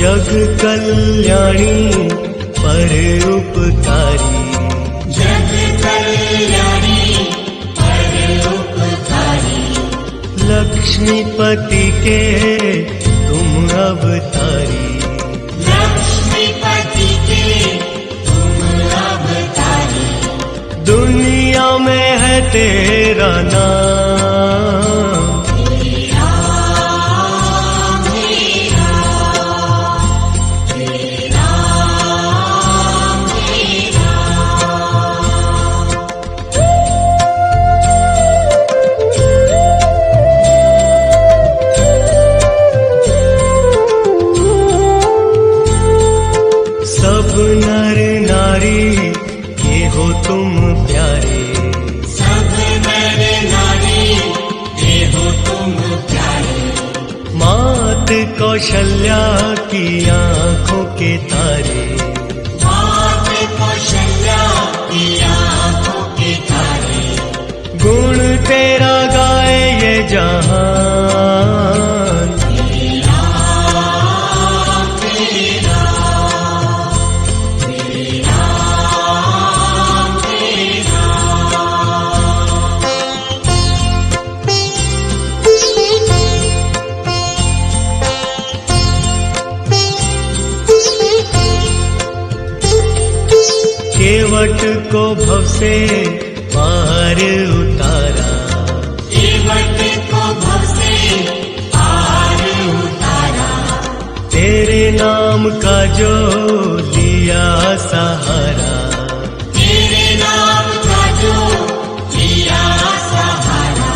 जग कल्याणी परोपकारी, जग कल्याणी परोपकारी। लक्ष्मीपति के तुम अवतारी, लक्ष्मीपति के तुम अवतारी। दुनिया में है तेरा नाम, तेरा मेरा, तेरा मेरा। सब नर नारी के हो तुम प्यारे, सब नर नारी के हो तुम प्यारे। मात कौशल्या की आंखों के तारे, मात कौशल्या की आंखों के तारे। गुण तेरा गाए ये जहान, तेरा मेरा, तेरा मेरा। केवट को भव से पार उतारा, केवट को भव से पार उतारा। तेरे नाम का जो लिया सहारा, तेरे नाम का जो लिया सहारा।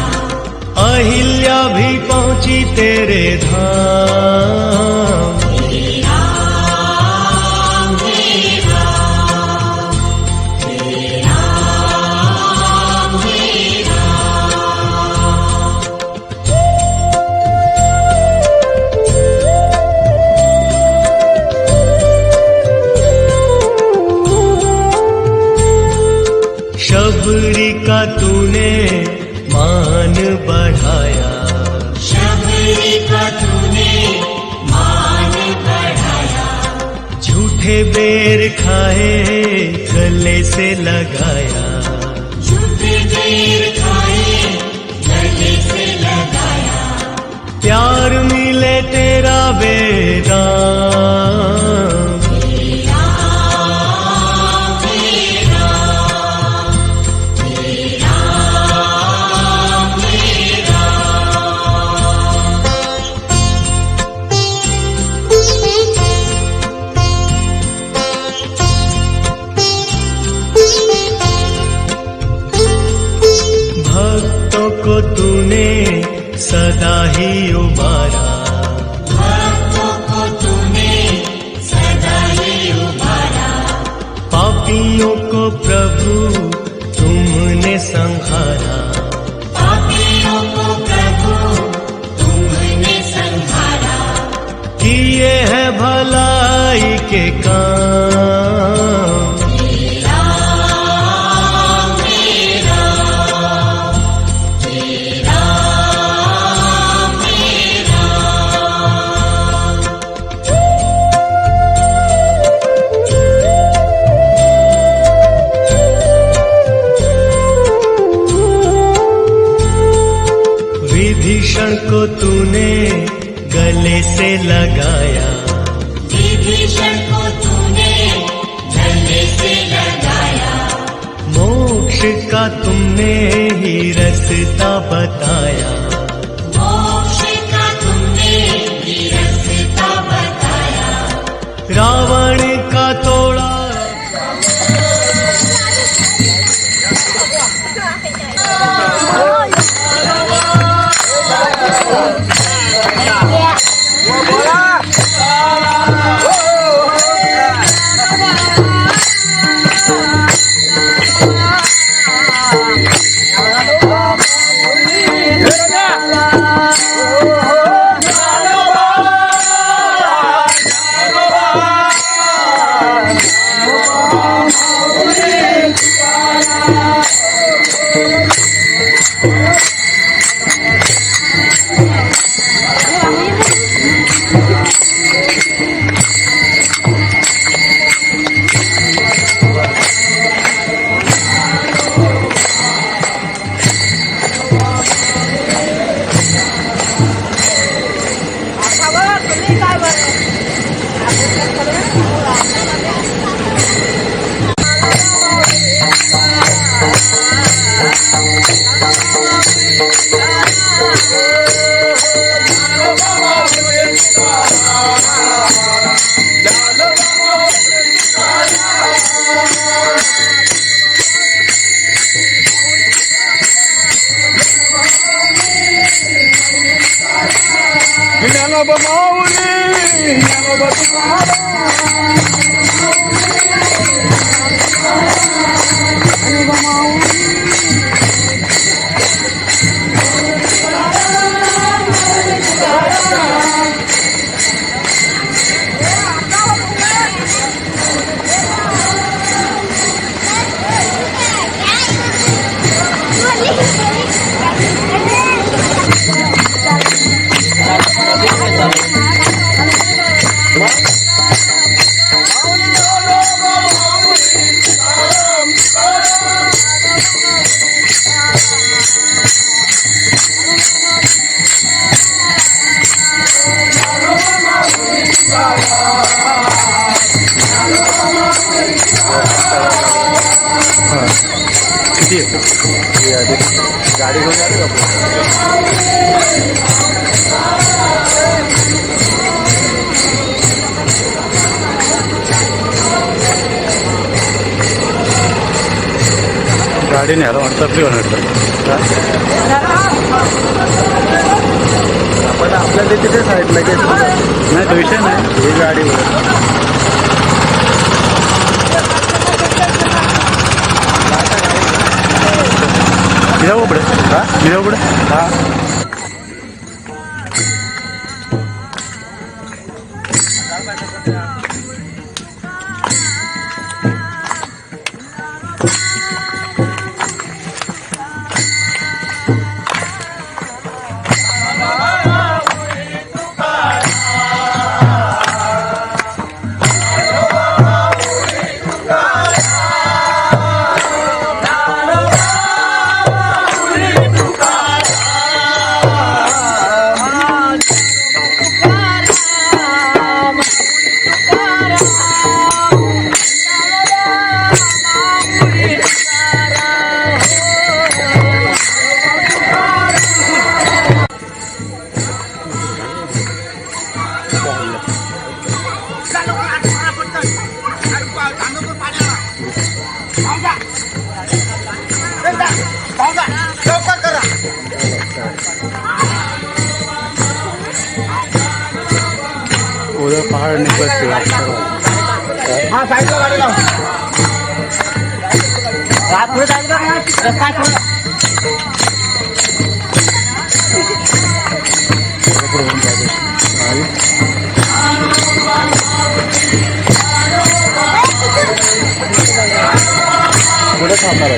अहिल्या भी पहुंची तेरे धाम, तेरा मेरा, तेरा मेरा। शबरी का तूने मान बढ़ाया, शबरी का तूने मान बढ़ाया। झूठे बेर खाए गले से लगाया, झूठे बेर खाए गले से लगाया। प्यार मिले तेरा वेदांत, तेरा मेरा, तेरा मेरा। भक्तों को तूने सदा ही उबारा, भक्तों को तूने सदा ही उबारा। पापियों को प्रभु तुमने संहारा, पापियों को प्रभु तुमने संहारा। किए है भलाई के काम, तेरा मेरा, तेरा मेरा। विभीषण को तूने गले से लगाया, विभीषण को तूने गले से लगाया। मोक्ष का तुमने ही रास्ता बताया, मोक्ष का तुमने ही रास्ता बताया। रावण का तोड़ा ज्ञानोबा माऊली ज्ञानोबा किती गाडी घेऊन जाते गाडी नाही आला म्हणतात फ्री आपण आपल्या तिथे साईडला घेतो नाही तो विषय नाही ही गाडीवर मिळावं पडे हा मिळावं पडे हा उधर पहाड़ निकल हाँ साइड में गाड़ी लाओ रात में साइड में रस्ता छोड़ पुढे थांबणार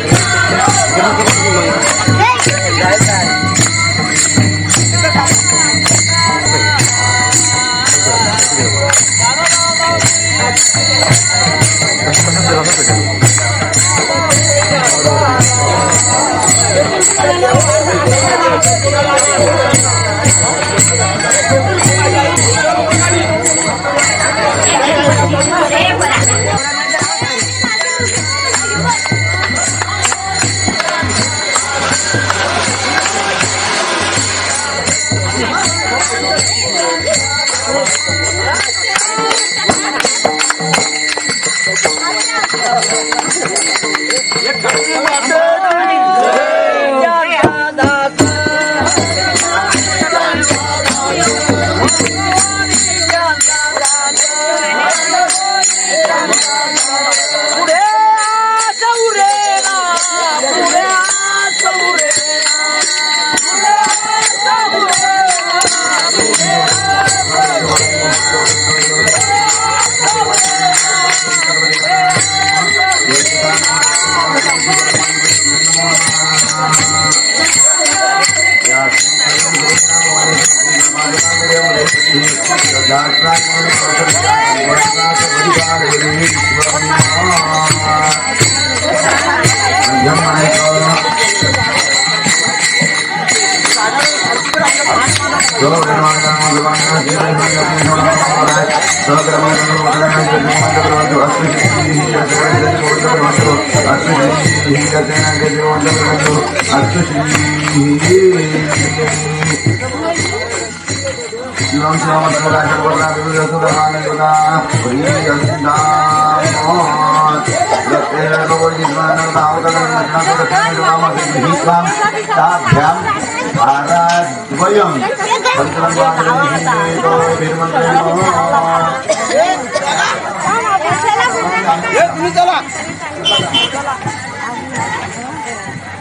आराध्यवयम्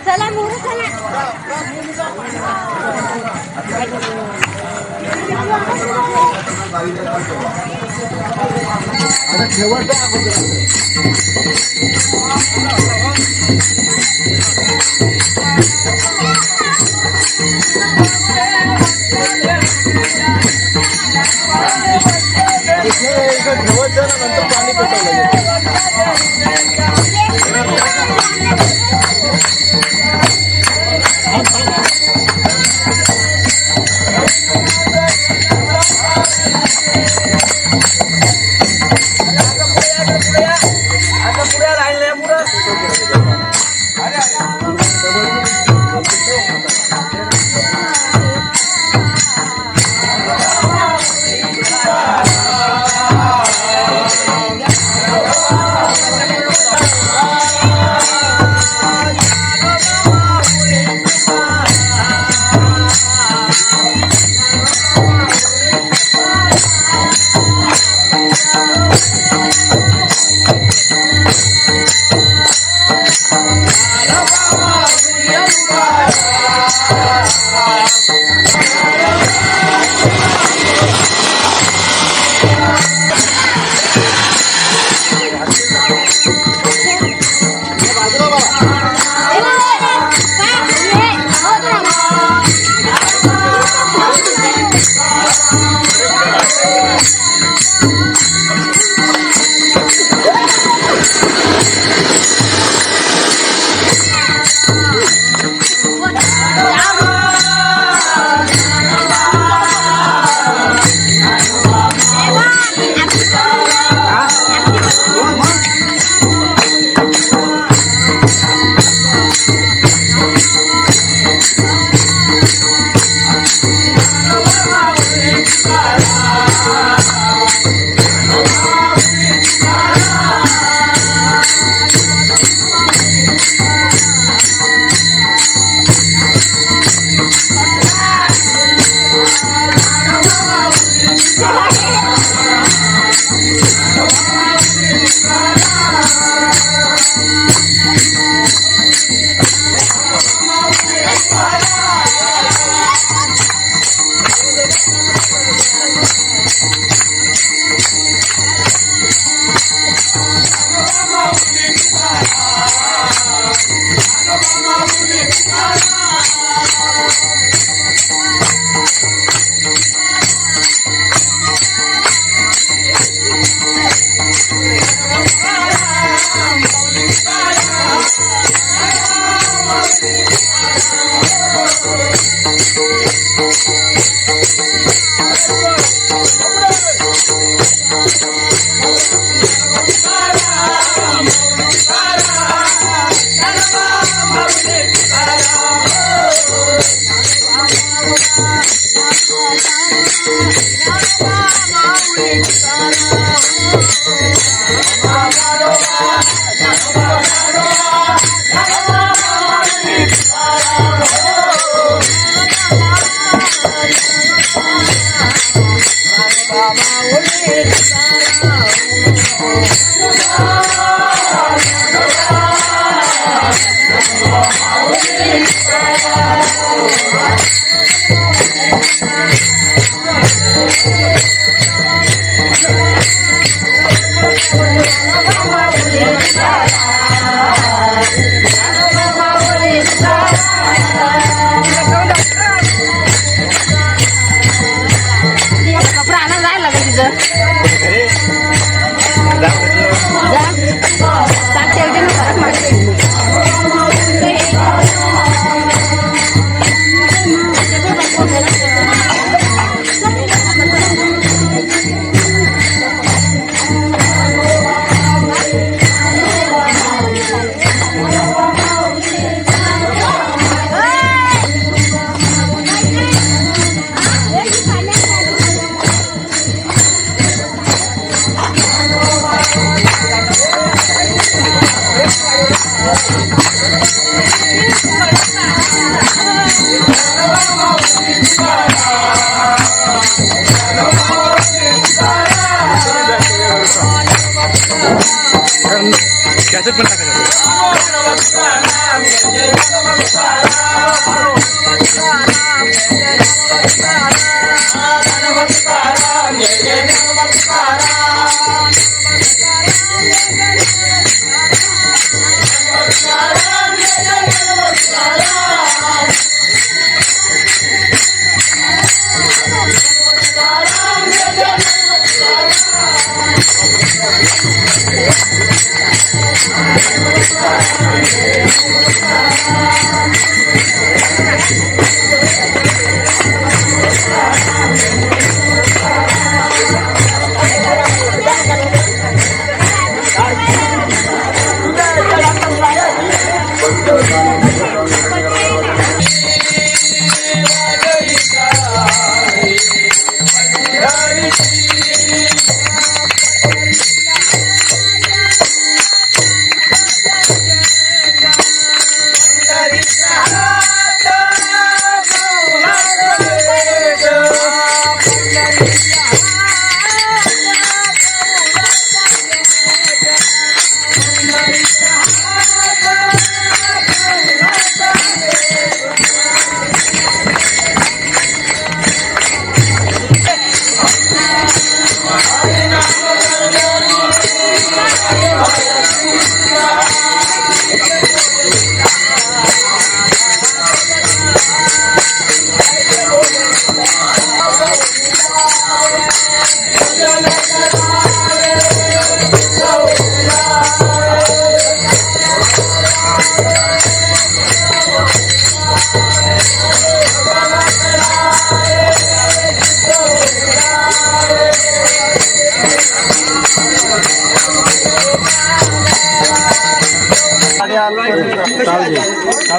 चला मोरू चला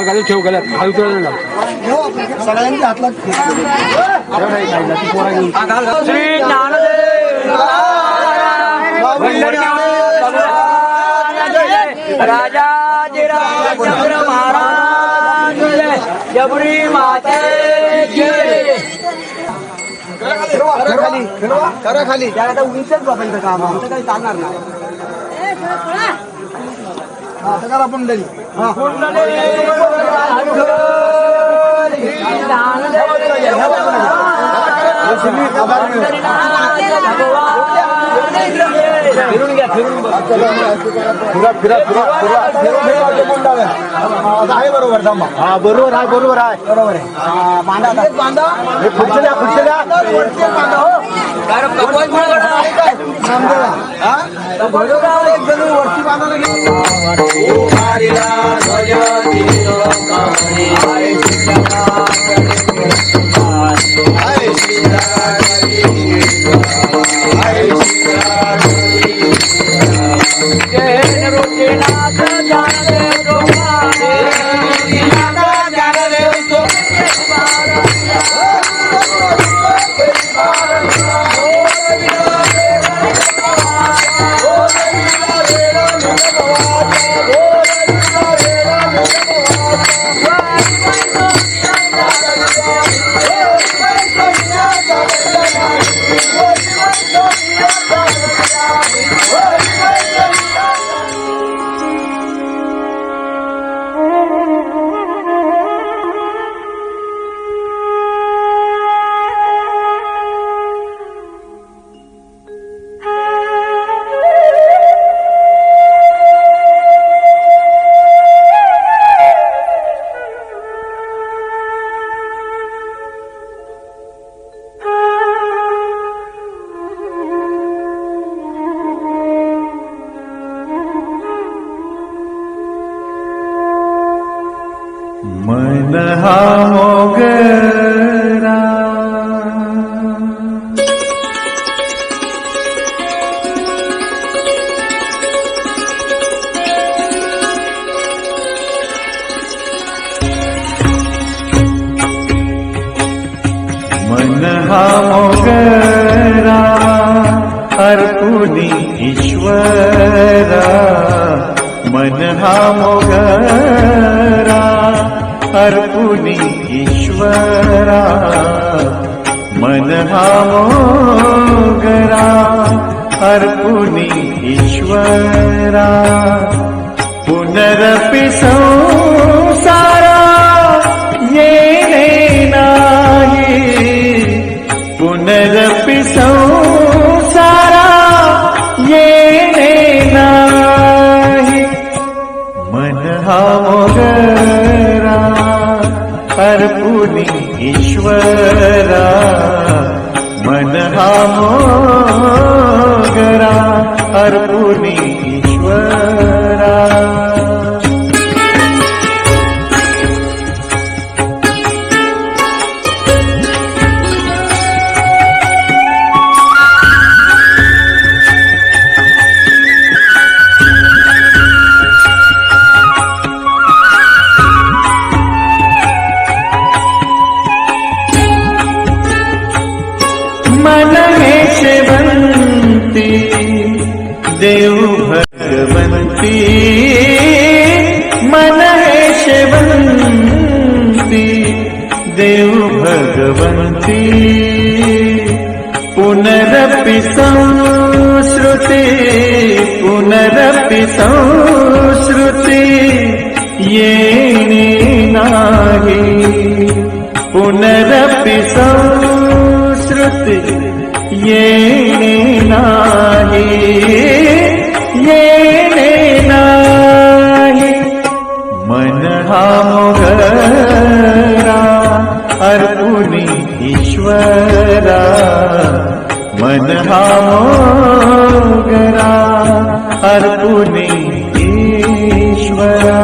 चाल ठेव गल्यात सगळ्यांनी हातला श्री राजाजीरामचंद्र महाराज जबरी माते करा खाली त्या उंचच बाबांचं काम आमचं काही चालणार नाही सगळा पुंडली फिरून घ्या फिरून आहे बरोबर थांबा हा बरोबर आहे बरोबर आहे बरोबर आहे बांधा बांधा पुढचे द्या पुढचे द्या बांधा हो एक जण वरती बांधायला मन हा मोगरा मन हा मोगरा अर्पुनी ईश्वरा मन हा मोगरा अर्पुनी ईश्वरा मन हा मोगरा अर्पुनी ईश्वरा पुनरपि संसारा येणे नाही पुनरपि संसारा ईश्वरा मन हा मोगरा अर्पुनी ईश्वरा मन हे शेवंती देव भगवंती मन हे शेवंती देव भगवंती पुनरपि संस्कृती पुनरपि संस्कृती येणे नाही पुनरपि संस्कृती येणे नाही येणे नाही मन हा मोगरा अर्पुनी ईश्वरा मन हा मोगरा अर्पुनी ईश्वरा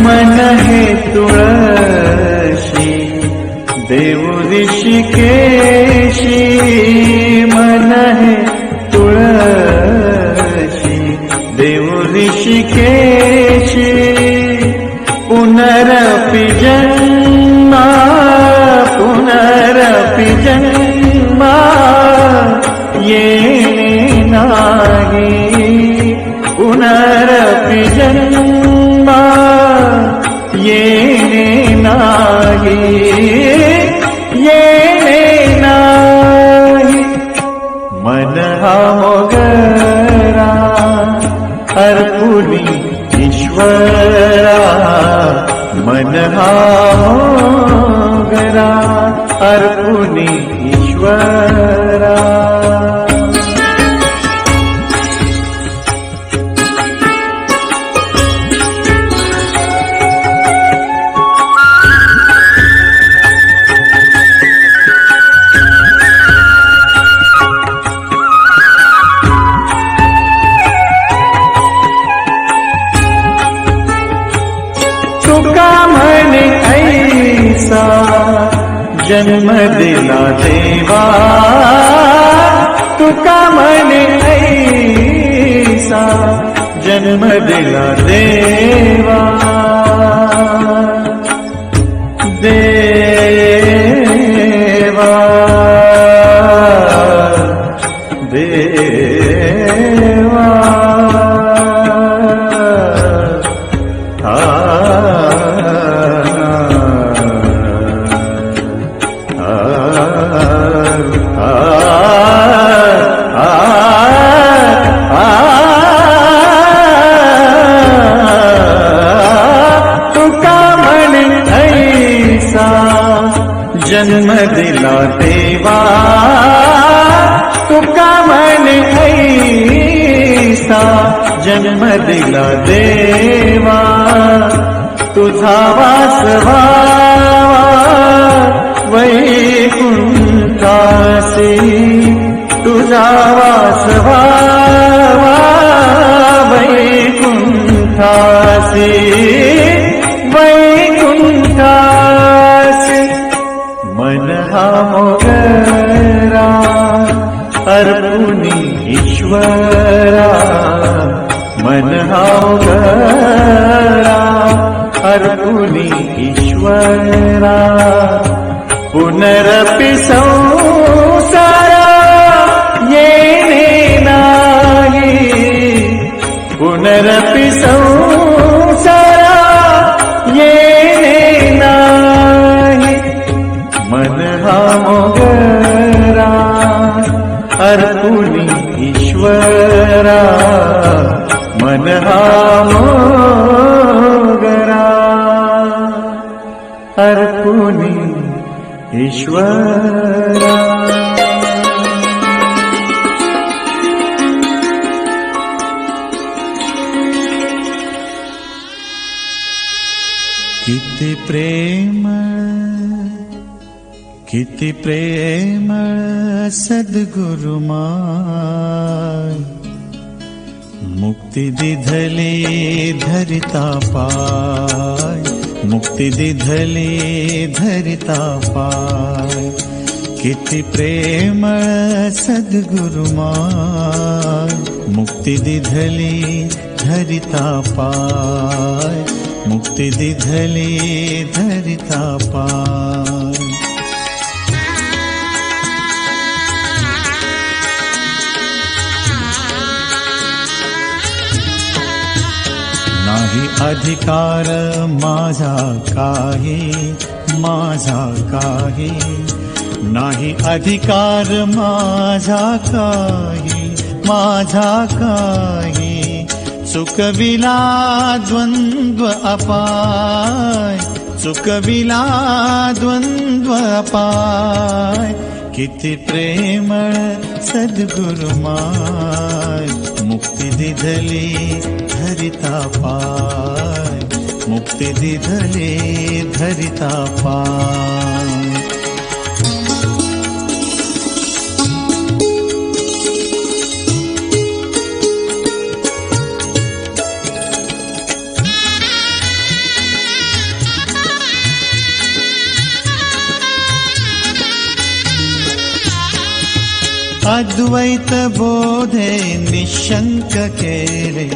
मन हे तुळशी देव ऋषिकेशी मन हे तुळशी देव ऋषिकेशी पुनरपि जन्मा पुनरपि जन्मा येणे नाही पुनरपि जन्मा येणे नाही येणे नाही मन हा मोगरा अर्पुनी ईश्वरा मन हा मोगरा अर्पुनी ईश्वरा तुका म्हणे ऐसा जन्म दिला देवा तुका म्हणे ऐसा जन्म दिला देवा देवा देवा जन्म दिला देवा तुका म्हणे ऐसा जन्म दिला देवा तुझा वास व्हावा वैकुंठासी तुझा वास व्हावा वैकुंठासी वैकुंठासी मन हा मोगरा अर्पुनी ईश्वरा मन हा मोगरा अर्पुनी ईश्वरा पुनरपि संसारा येणे नाही पुनरपि संसारा येणे नाही मन हा मोगरा अर्पुनी ईश्वरा कोणी ईश्वरा. किती प्रेम सद्गुरुमाय, मुक्ती दिधली धरिता पाय, मुक्ती दिधली धरिता पाय. किती प्रेम सद्गुरुमाय, मुक्ती दिधली धरिता पाय, मुक्ती दिधली धरिता पाय. नाही अधिकार माझा काही, माझा काही, नाही अधिकार माझा काही, माझा काही. चुकविला द्वंद्व अपाय, चुकविला द्वंद्व अपाय. किती प्रेमळ सद्गुरुमाय, मुक्ती दिधली धरिता पाय, मुक्ती दिधली धरिता पाय. अद्वैत बोधे निशंक केले,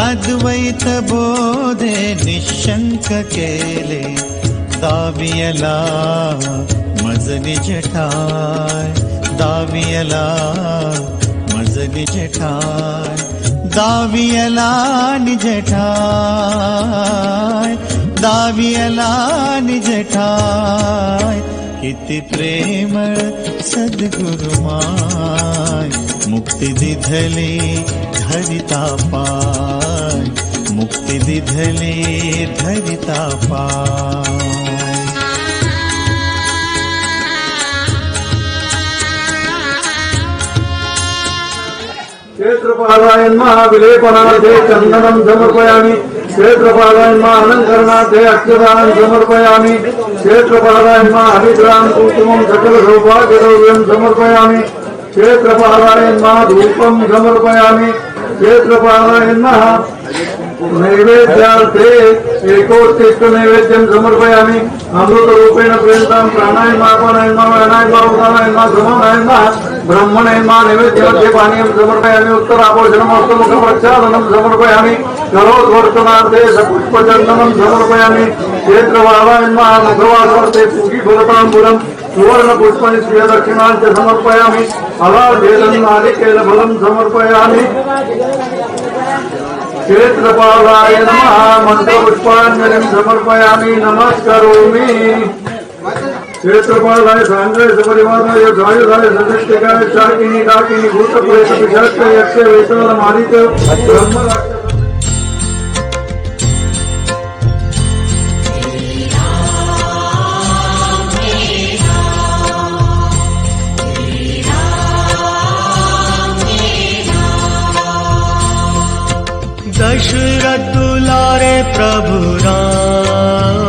अद्वैत बोधे निशंक केले. दावियला मजली जठाय, दावियला मजली जठाय, दावियला निजठाय, दावियला निजठाय. किती प्रेम सद्गुरुमाय, मुक्ती दिधली धरिता पाय, मुक्ती दिधली धरिता पाय. क्षेत्रपालाय महाविलेपनार्थे चंदनं समर्पयामि, क्षेत्रपालाय अलंकरणार्थे अक्षदानं समर्पयामि, क्षेत्रपालाय हरिद्रां कुसुमं सकल सौभाग्यद्रव्यं समर्पयामि, क्षेत्रपालाय धूपं समर्पयामि, क्षेत्रपालाय नैवेद्यार्थे एकोत्तिष्ठ नैवेद्यं समर्पयामि. अमृतरूपेण प्रेरितां प्राणायामापानाय व्यायामाय समानाय ब्रह्मणे नैवेद्यमध्ये पानीयं समर्पयामि. उत्तरापोषणमस्तमुख प्रच्छादनं समर्पयामि. करोद्वर्तनार्थे सपुष्पचन्दनं समर्पयामि. क्षेत्रपालाय मुखवासवर्ते पूगीफलताम्बूलं सुवर्णपुष्पाणि स्वीयदक्षिणाञ्च समर्पयामि. अलाभेदं नारिकेलफलं समर्पयामि. क्षेत्रपालाय मन्त्रपुष्पाञ्जलिं समर्पयामि. नमस्करोमि. क्षेत्रपालाय साङ्गाय सपरिवाराय सायुधाय सदृष्टिकाय शाकिनी डाकिनी भूतप्रेत पिशाच यक्ष वेताल मारित ब्रह्म. दशरथ दुलारे प्रभु राम,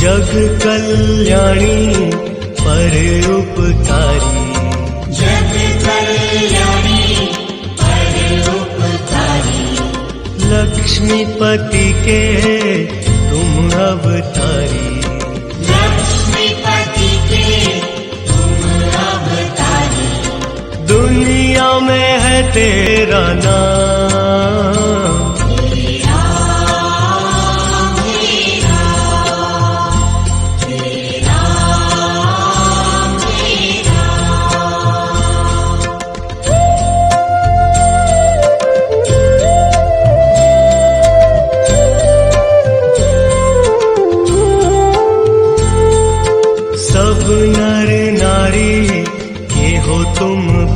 जग कल्याणी परोपकारी, जग कल्याणी परोपकारी. लक्ष्मीपति के तुम अवतारी, लक्ष्मीपति के तुम अवतारी. दुनिया में है तेरा नाम,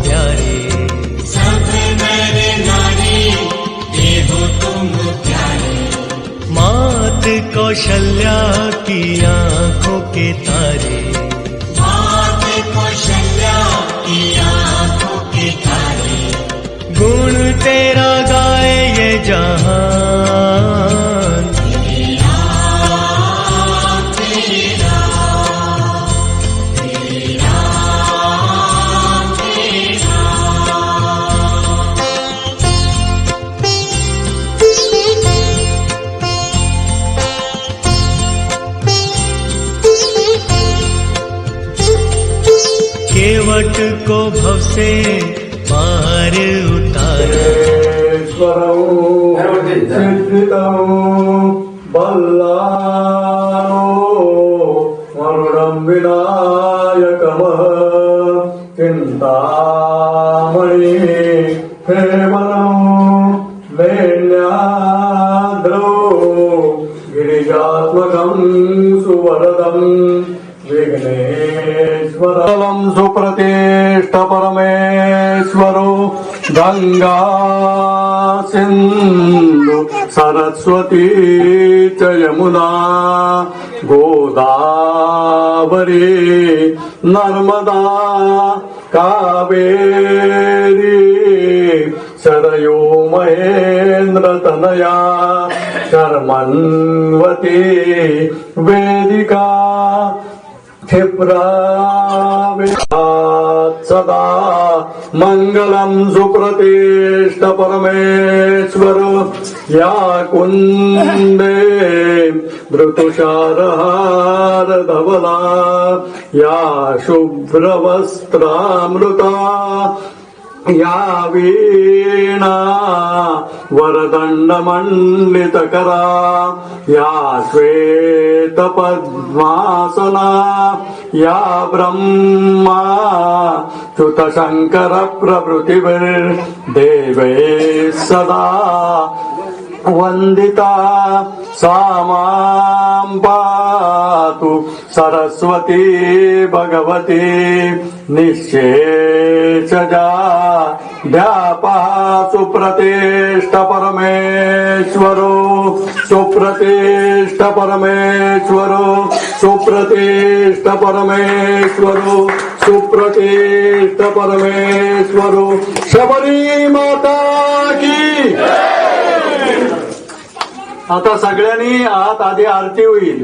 प्यारे, सब नर नारी देहो तुम प्यारे। मात कौशल्या की आंखों के तारे, मात कौशल्या की आंखों के तारे। गुण तेरा गाए ये जहान, तेरा तेरा तेरा तेरा। केवट को भव से पार उतारा, वरुणं विनायकमः चिन्तामणि हेमनं लेण्याद्रो गिरिजात्मकं सुवरदं विघ्नेश्वरं सुप्रतिष्ठ परमेश्वरो गंगा सिंधु सरस्वती च यमुना गोदावरी नर्मदा कावेरी सरयो महेन्द्रतनया कर्मण्वती वेदिका क्षिप्राविष्टात् सदा मङ्गलं सुप्रतिष्ठ परमेश्वर या कुन्दे धृतुषारहारधवला या शुभ्रवस्त्रामृता या वीणा वरदण्डमण्डितकरा या श्वेतपद्मासना या ब्रह्मा च्युतशङ्कर प्रभृतिभिर्देवैः सदा वन्दिता सा मां पातु सरस्वती भगवती निःशेषजा ध्यापः सुप्रतिष्ठ परमेश्वरो सुप्रतिष्ठ परमेश्वरो सुप्रतिष्ठ परमेश्वरो सुप्रतिष्ठ परमेश्वरो शबरी माता की। आता सगळ्यांनी आत आधी आरती होईल.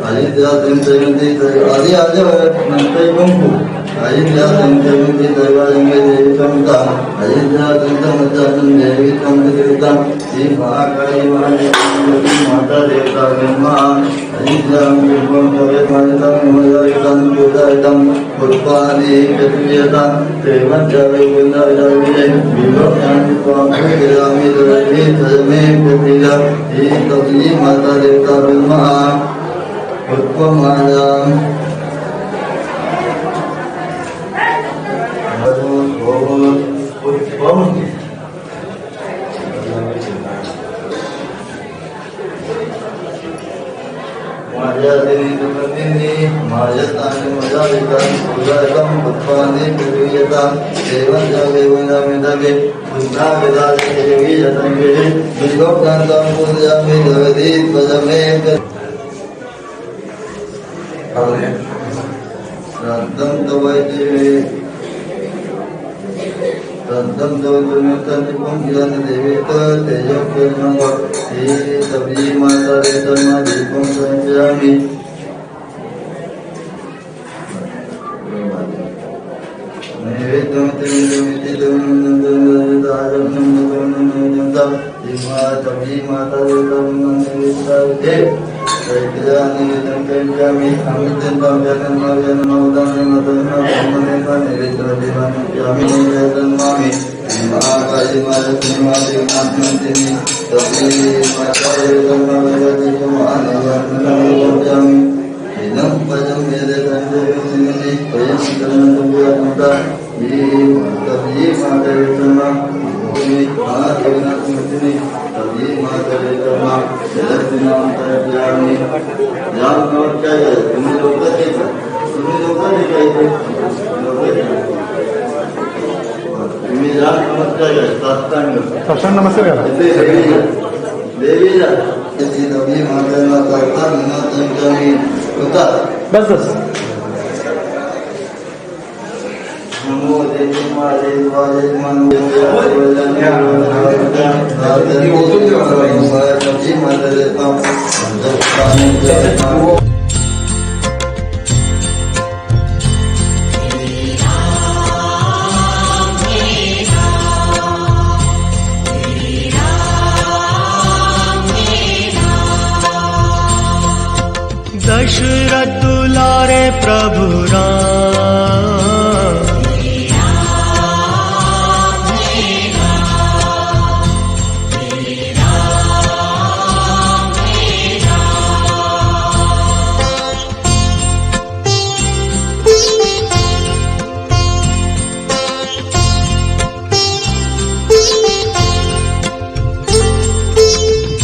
अजित्या जयंती आदि आदि नंतर कुंकू अजित्या जयंती दैवालिंगे देवी कविता अजित्या जयंती देवी कविता श्री महाकाली महादेवी माता देवता ब्रह्मा अजित्या माता मोदयितं पूजयितं पुष्पादि प्रतियता देवत्यावे वंदयावे विभक्तानि स्वामी गिरामि देवी तजमे प्रतिजा श्री तस्मी माता देवता ब्रह्मा उत्पमाया उत्पम माझ्या देवी माझ्या स्थानी माझ्या विकास पूजायकम उत्पादे प्रियता देवता देवना मेधावे पुन्हा वेदाले देवी जतंगे विभक्तांतं पूजामि देवी तजमे श्राद्धं तवैते श्राद्धं तवैतुमित्तनिपुं देवेत तेजोपनम हे सभी माता देवता दीपं संजयामि नैवेद्यं सभी माता देवता ैत्यानि अमृतं महाकाली महालक्ष्मी महादेवनाथमन्त्रिणी तभी माता मानयामि इदं पदं मेरे कंधे में स्वयं करना होगा ये तभी माता तभी माता जगन्नाथ ज्ञानी ज्ञान और क्या है तुम्हें लोग तुम्ही ज्ञान नमस्कार आहे साष्टांग नमस्कार करा. देवीला त्याची नवी मातांना करता मनात होता बस बस. नमो देवी माते वाजे मनो दशरथ दुलारे प्रभु राम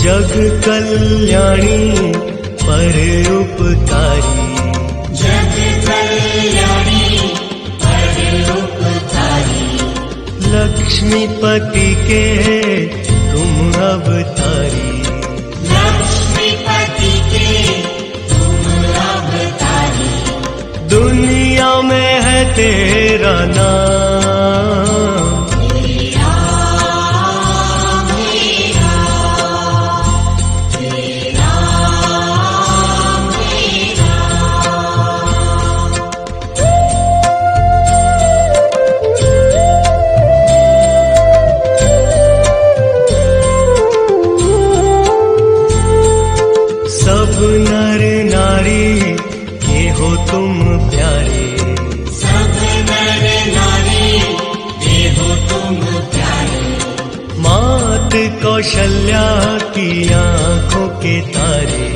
जग कल्याणी पर उपकारी जग कल्याणी परोपकारी लक्ष्मीपति के तुम अवतारी लक्ष्मीपति के तुम अवतारी दुनिया में है तेरा नाम सब नर नारी के हो तुम प्यारे सब नर नारी ये हो तुम प्यारे मात कौशल्या की आंखों के तारे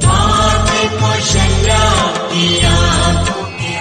मात कौशल्या की आंखों के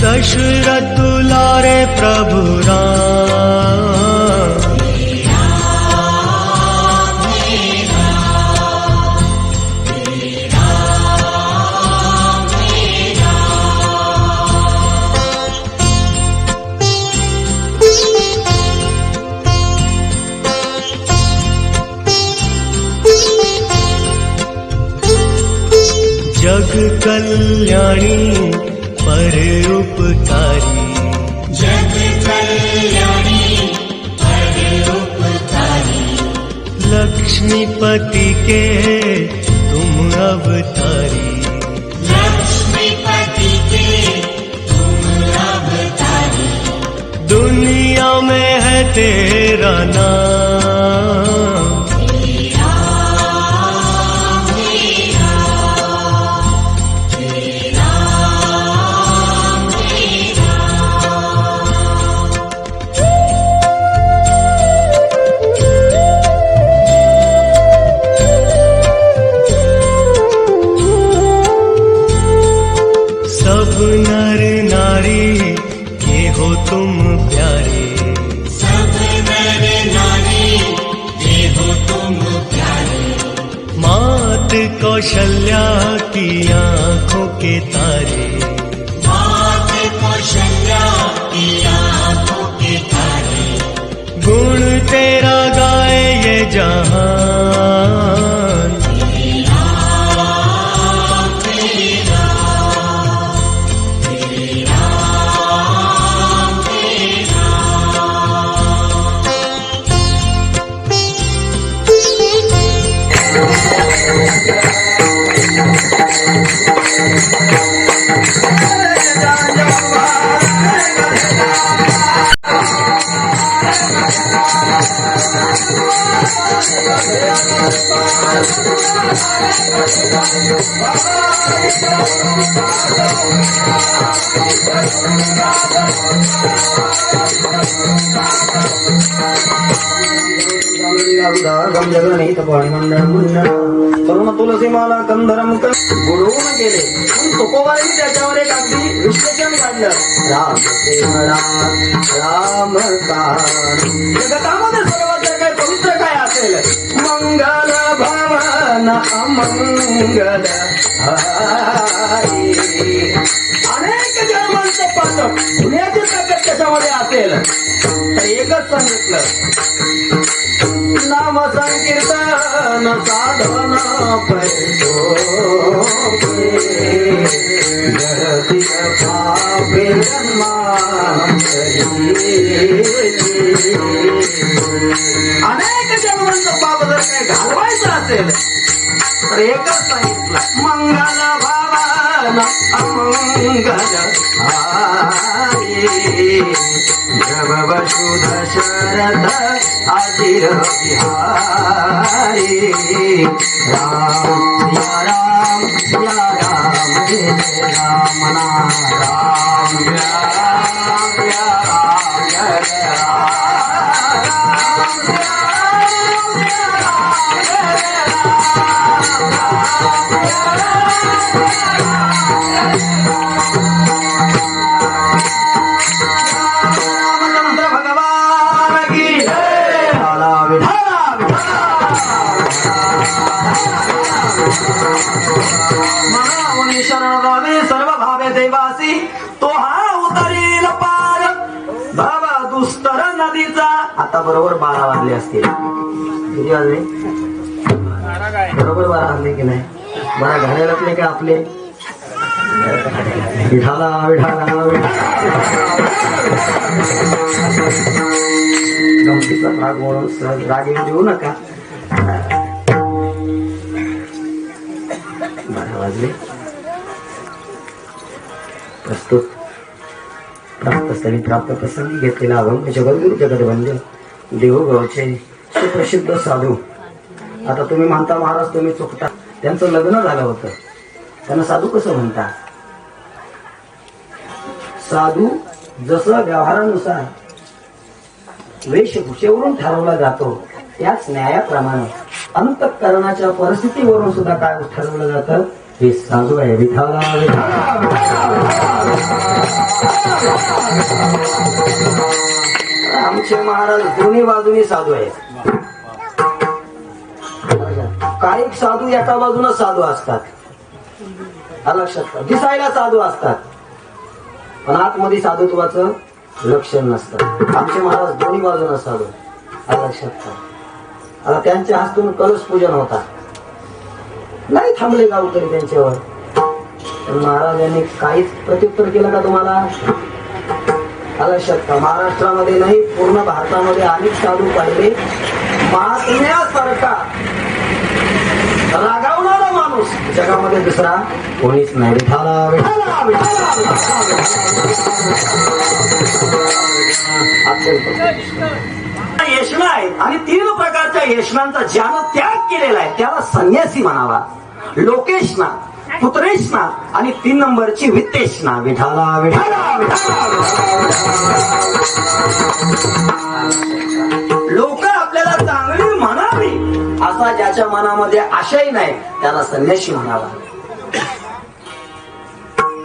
दशरथ दुलारे प्रभु राम, जग कल्याणी पर उपकारी, जग कल्याणी परोपकारी, लक्ष्मीपति के तुम अवतारी, लक्ष्मीपति के तुम अवतारी, दुनिया में है तेरा नाम, सब नर नारी के हो तुम प्यारे, सब नर नारी के हो तुम प्यारे, मात कौशल्या की आंखों के तारे, मात कौशल्या की आंखों के तारे, गुण तेरा गाए ये जहान, जगणित तरुण तुलसीमाला कंधरम बुडवून गेले. तुकोबाईने त्याच्यावर एक अगदी विश्लेषण काढलं. राम प्रेम राम जगतामध्ये सर्वात जर काही पवित्र काय असेल, मंगल भवन अमंगल हारी. अनेक जन्मांचं पाठक पुण्याची ताकद त्याच्यामध्ये असेल तर एकच सांगितलं, नाम संकीर्तन साधन पैसो पापे अनेक जन्मांचं पाप जर काही घालवायचं असेल तर एकच सांगितलं, मंगल भावन अमंगल हारी. जब वसु दशरथ अजिर बिहारी. राम या राम या राम जय राम नाम राम या राम या राम जय रामचंद्र भगवान की जय. मनावनी शरणदाने सर्व भावे देवासी, तो हा उतरील पार भव दुस्तर नदीचा. आता बरोबर 12 वाजले असतील. किती वाजले? बरोबर 12 वाजले की नाही? 12 घड्याळातले का आपले? विठाला विठाला गमतीचा राग म्हणून सहज राग येऊ देऊ नका. 12 वाजले. प्रस्तुत प्राप्तस्थळी प्राप्त प्रसंगी घेतलेला अभंग जगद्गुरु जगदवंद्य देवगावचे सुप्रसिद्ध साधू. आता तुम्ही म्हणता महाराज तुम्ही चुकता, त्यांचं लग्न झालं होतं, त्यांना साधू कसं म्हणता? साधू जसं व्यवहारानुसार वेशभूषेवरून ठरवला जातो, त्याच न्यायाप्रमाणे अंतःकरणाच्या परिस्थितीवरून सुद्धा काय ठरवलं जातं? हे साधू आहे. विठाला विठा आमचे महाराज दोन्ही बाजूनी साधू आहेत. काही साधू एका बाजूला साधू असतात, लक्षात दिसायला साधू असतात, पण आतमध्ये साधुत्वाचं लक्षण नसतं. आमचे महाराज दोन्ही बाजूला साधू, लक्षात. आता त्यांच्या हस्तून कलश पूजन होता, नाही थांबले गावकरी त्यांच्यावर. महाराजांनी काहीच प्रत्युत्तर केलं का तुम्हाला? लक्षात का? महाराष्ट्रामध्ये नाही पूर्ण भारतामध्ये अनेक साधू पाहिले, महात्म्यासारखा रागावणारा माणूस जगामध्ये दुसरा कोणीच नाही. विठाला विठाला विठाला. येशना आहेत आणि 3 प्रकारच्या येशनांचा ज्यानं त्याग केलेला आहे त्याला संन्यासी म्हणावा. लोकेशना, पुत्रेशना आणि 3 नंबरची वित्तेशना. विठाला विठाला लोक आपल्याला चांगली म्हणावी असा ज्याच्या मनामध्ये आशय नाही त्याला संन्यासी म्हणावा.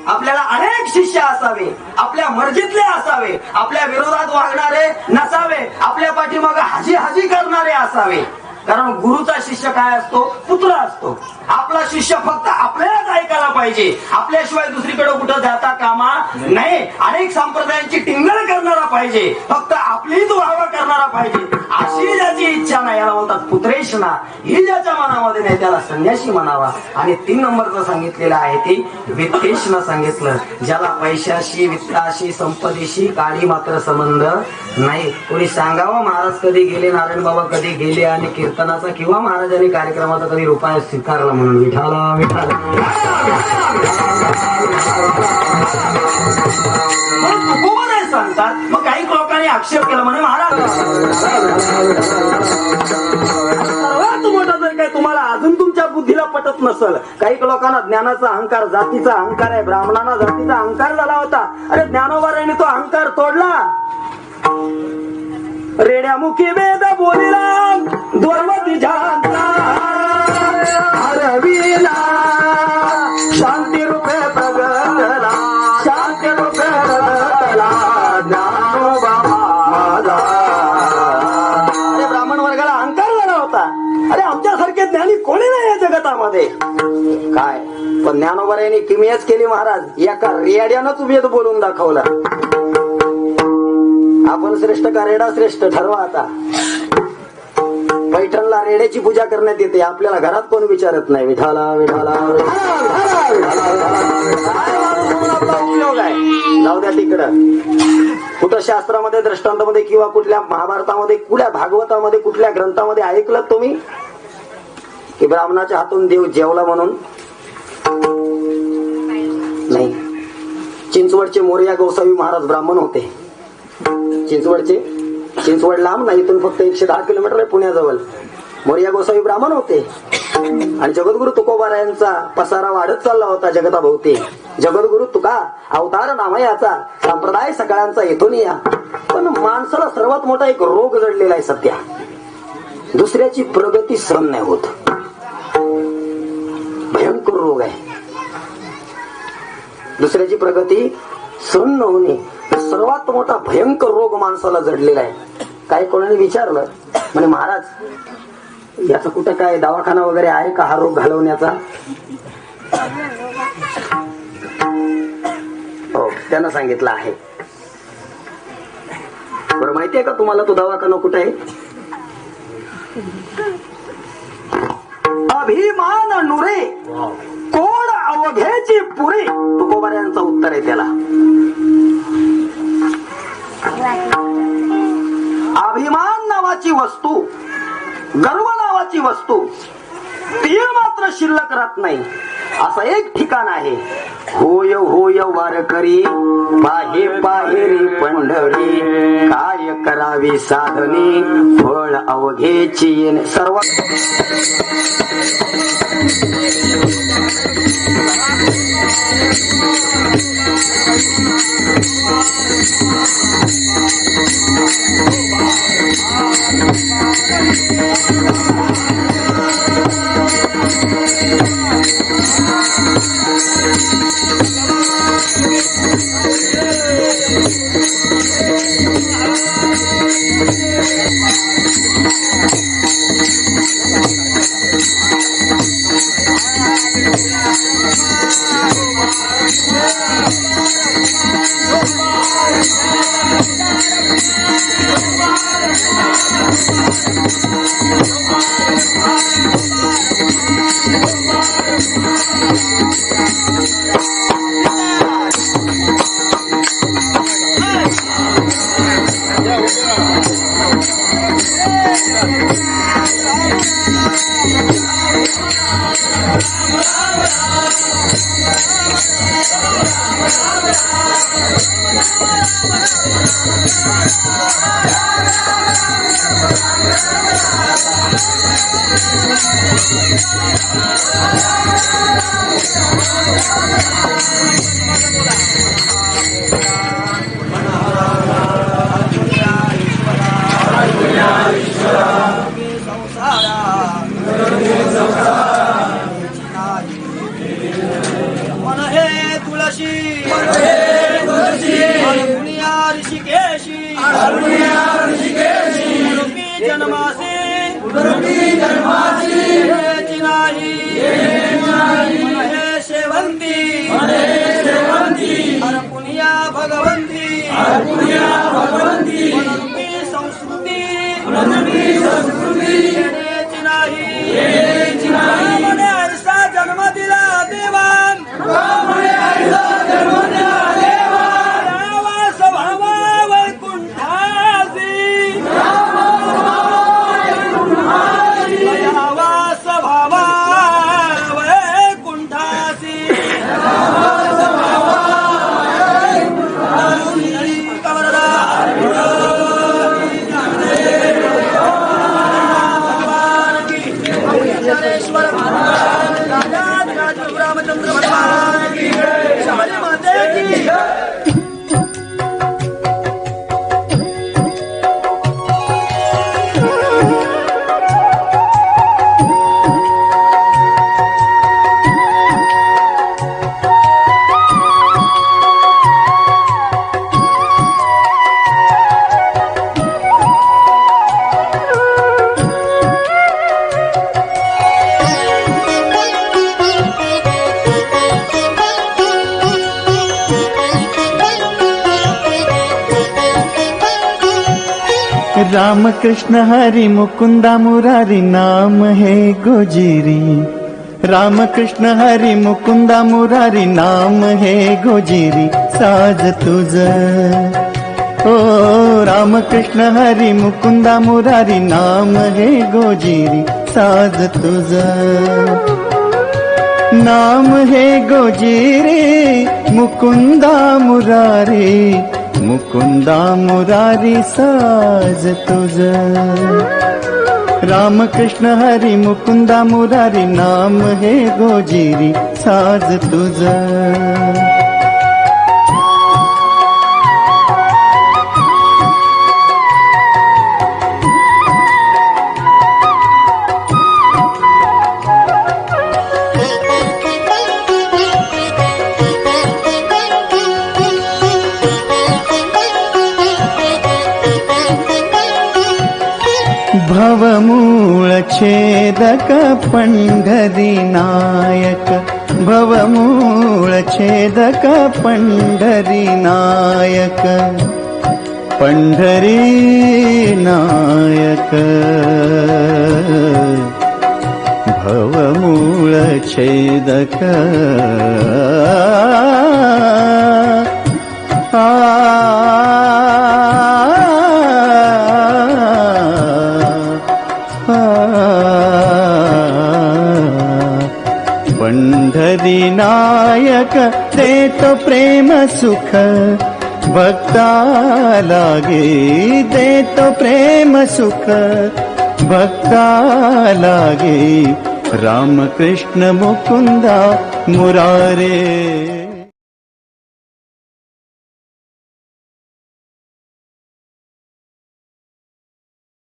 आपल्याला अनेक शिष्य असावे, आपल्या मर्जीतले असावे, आपल्या विरोधात वागणारे नसावे, आपल्या पाठीमागे हाजी हाजी करणारे असावे. कारण गुरुचा शिष्य काय असतो? पुत्र असतो. आपला शिष्य फक्त आपल्यालाच ऐकायला पाहिजे, आपल्याशिवाय दुसरीकडे कुठं जाता कामा नाही. अनेक संप्रदायांची टिंगल करणारा पाहिजे, फक्त आपलीच व्हावा करणारा पाहिजे, अशी ज्याची इच्छा नाही याला म्हणतात पुत्रेशना. ही ज्याच्या मनामध्ये नाही त्याला संन्यासी म्हणावा. आणि 3 नंबरचं सांगितलेलं आहे ती वित्तेशना सांगितलं, ज्याला पैशाशी, वित्ताशी, संपदेशी काळी मात्र संबंध नाही. कोणी सांगावं महाराज कधी गेले, नारायण बाबा कधी गेले आणि कीर्तनाचा किंवा महाराजांनी कार्यक्रमाचा कधी रुपया स्वीकारला म्हणून. विठाला विठाला. सांगतात. मग काही लोकांनी आक्षेप केला म्हणे महाराज सर्वात मोठा जर काय तुम्हाला अजून तुमच्या बुद्धीला पटत नसल, काही लोकांना ज्ञानाचा अहंकार, जातीचा अहंकार आहे, ब्राह्मणांना जातीचा अहंकार झाला होता. अरे ज्ञानोबाराने तो अहंकार तोडला. रेड्यामुखी वेद बोलिला द्वैवती झांता हरविला शांती रूपे प्रगटला, शांती रूपे प्रगटला ज्ञानोबा माझा. अरे ब्राह्मण वर्गाला अहंकार झाला होता. अरे आमच्यासारखे ज्ञानी कोणी नाही या जगतामध्ये. काय पण ज्ञानोबाराने किमियाच केली महाराज. एका रेड्यानंच वेद बोलून दाखवला. आपण श्रेष्ठ का रेडा श्रेष्ठ ठरवा. आता पैठणला रेड्याची पूजा करण्यात येते, आपल्याला घरात कोण विचारत नाही. विठाला विठाला उपयोग आहे. जाऊ द्या तिकडं. कुठं शास्त्रामध्ये, दृष्टांतामध्ये किंवा कुठल्या महाभारतामध्ये, कुठल्या भागवतामध्ये, कुठल्या ग्रंथामध्ये ऐकलं तुम्ही की ब्राह्मणाच्या हातून देव जेवला म्हणून? नाही. चिंचवडचे मोरया गोसावी महाराज ब्राह्मण होते. चिंचवड लांब नाही, इथून फक्त 110 किलोमीटर आहे पुण्याजवळ. मोरया गोसावी ब्राह्मण होते आणि जगद्गुरु तुकोबारायांचा पसारा वाढत चालला होता जगताभोवती. जगद्गुरु तुका अवतार नामयाचा संप्रदाय सगळ्यांचा येथून या. पण माणसाला सर्वात मोठा एक रोग जडलेला आहे सध्या. दुसऱ्याची प्रगती सहन नाही होत. भयंकर रोग आहे. दुसऱ्याची प्रगती सहन न होणे सर्वात मोठा भयंकर रोग माणसाला जडलेला आहे. काही कोणाने विचारलं म्हणे महाराज याचा कुठं काय दवाखाना वगैरे आहे का हा रोग घालवण्याचा? हो, त्यानं सांगितलं आहे. बरं माहितीये का तुम्हाला तो दवाखाना कुठे आहे? अभिमान नुरे कोड अवघ्याची पुरे. तुकोबाऱ्यांचं उत्तर आहे त्याला. अभिमान नावाची वस्तू, गर्व नावाची वस्तू ती मात्र शिल्लक राहत नाही असं एक ठिकाण आहे. होय होय वारकरी पाहे पाहेरी पंढरी काय करावी साधनी फळ अवघेची येणे. सर्व मन हे तुळशी दुनिया ऋषिकेशी उडुपी जन्मासी हेची नाही मन हे शेवंती हर पुनिया भगवंती उडुपी संस्कृती हेची नाही मने आरसा जन्म दिला देवान रामचंद्र भगवान की शाली माते की राम कृष्ण हरि मुकुंदा मुरारी नाम है गोजिरी। राम कृष्ण हरि मुकुंदा मुरारी नाम है गोजिरी साज तुझ। ओ राम कृष्ण हरि मुकुंदा मुरारी नाम है गोजिरी साज तुझ। नाम है गोजिरी मुकुंदा मुरारी मुकुंदा मुरारी साज तुझ। राम कृष्ण हरि मुकुंदा मुरारी नाम है गोजिरी साज तुझ। भवमूळ छेदक पंढरी नायक। भवमूळ छेदक पंढरी नायक। पंढरी नायक भवमूळ छेदक। पंढरी नायक देतो प्रेम सुख भक्ता लागे। देतो प्रेम सुख भक्ता लागे। राम कृष्ण मुकुंदा मुरारे।